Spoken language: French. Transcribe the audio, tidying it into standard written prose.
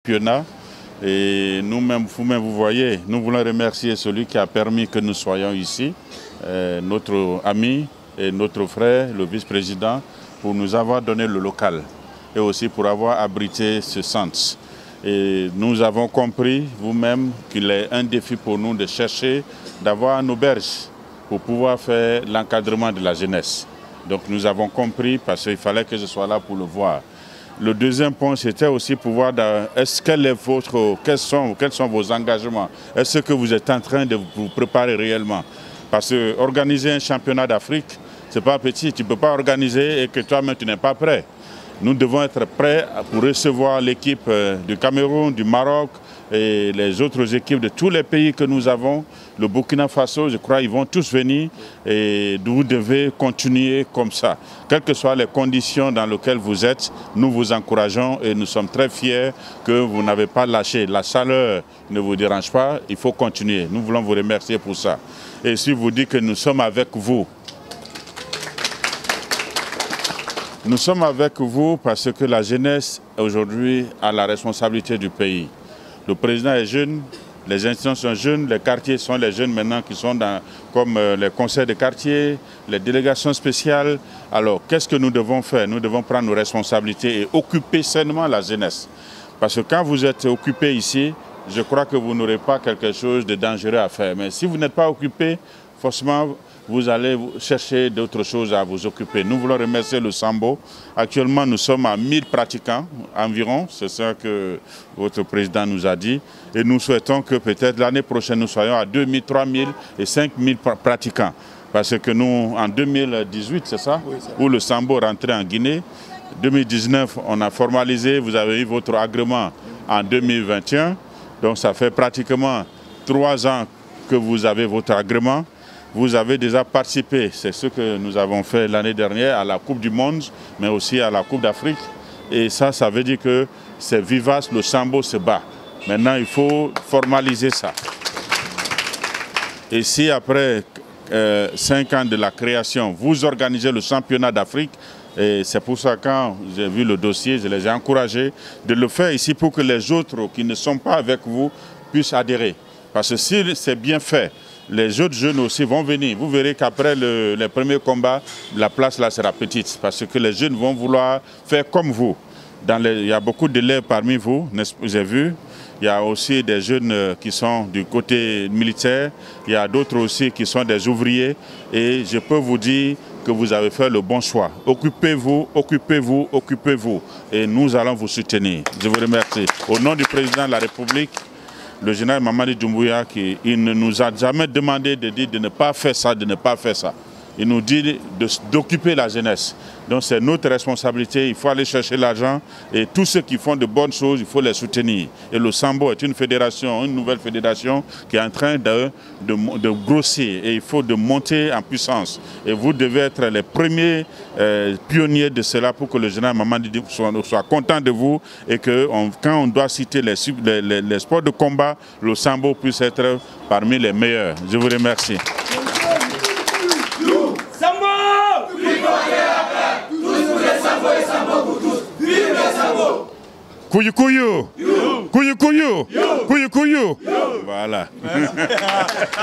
championnat. Et nous-mêmes, vous-même, vous voyez, nous voulons remercier celui qui a permis que nous soyons ici, notre ami et notre frère, le vice-président, pour nous avoir donné le local et aussi pour avoir abrité ce centre. Et nous avons compris, vous-même, qu'il est un défi pour nous de chercher d'avoir une auberge pour pouvoir faire l'encadrement de la jeunesse. Donc nous avons compris parce qu'il fallait que je sois là pour le voir. Le deuxième point, c'était aussi pour voir quels sont vos engagements. Est-ce que vous êtes en train de vous préparer réellement? Parce que organiser un championnat d'Afrique, ce n'est pas petit. Tu ne peux pas organiser et que toi-même tu n'es pas prêt. Nous devons être prêts pour recevoir l'équipe du Cameroun, du Maroc et les autres équipes de tous les pays que nous avons. Le Burkina Faso, je crois, ils vont tous venir et vous devez continuer comme ça. Quelles que soient les conditions dans lesquelles vous êtes, nous vous encourageons et nous sommes très fiers que vous n'avez pas lâché. La chaleur ne vous dérange pas, il faut continuer. Nous voulons vous remercier pour ça. Et si vous dites que nous sommes avec vous, nous sommes avec vous parce que la jeunesse aujourd'hui a la responsabilité du pays. Le président est jeune, les institutions sont jeunes, les quartiers sont les jeunes maintenant qui sont comme les conseils de quartier, les délégations spéciales. Alors qu'est-ce que nous devons faire? Nous devons prendre nos responsabilités et occuper sainement la jeunesse. Parce que quand vous êtes occupé ici, je crois que vous n'aurez pas quelque chose de dangereux à faire. Mais si vous n'êtes pas occupé, forcément, vous allez chercher d'autres choses à vous occuper. Nous voulons remercier le Sambo. Actuellement, nous sommes à 1000 pratiquants environ. C'est ça que votre président nous a dit. Et nous souhaitons que peut-être l'année prochaine, nous soyons à 2000, 3000 et 5000 pratiquants. Parce que nous, en 2018, c'est ça, oui, où le Sambo rentrait en Guinée. 2019, on a formalisé, vous avez eu votre agrément en 2021. Donc ça fait pratiquement 3 ans que vous avez votre agrément. Vous avez déjà participé, c'est ce que nous avons fait l'année dernière à la Coupe du Monde, mais aussi à la Coupe d'Afrique. Et ça veut dire que c'est vivace, le Sambo se bat. Maintenant, il faut formaliser ça. Et si après 5 ans de la création, vous organisez le championnat d'Afrique, et c'est pour ça que quand j'ai vu le dossier, je les ai encouragés de le faire ici pour que les autres qui ne sont pas avec vous puissent adhérer. Parce que si c'est bien fait, les autres jeunes aussi vont venir. Vous verrez qu'après les premiers combats, la place là sera petite. Parce que les jeunes vont vouloir faire comme vous. Il y a beaucoup d'élèves parmi vous, j'ai vu. Il y a aussi des jeunes qui sont du côté militaire. Il y a d'autres aussi qui sont des ouvriers. Et je peux vous dire que vous avez fait le bon choix. Occupez-vous, occupez-vous, occupez-vous. Et nous allons vous soutenir. Je vous remercie. Au nom du président de la République, le général Mamadi Doumbouya, il ne nous a jamais demandé de dire de ne pas faire ça, de ne pas faire ça. Il nous dit d'occuper la jeunesse. Donc c'est notre responsabilité, il faut aller chercher l'argent et tous ceux qui font de bonnes choses, il faut les soutenir. Et le Sambo est une fédération, une nouvelle fédération qui est en train de grossir et il faut de monter en puissance. Et vous devez être les premiers pionniers de cela pour que le général Mamadi soit content de vous et que quand on doit citer les sports de combat, le Sambo puisse être parmi les meilleurs. Je vous remercie. Couillou couillou, couillou couillou, couillou couillou. Voilà.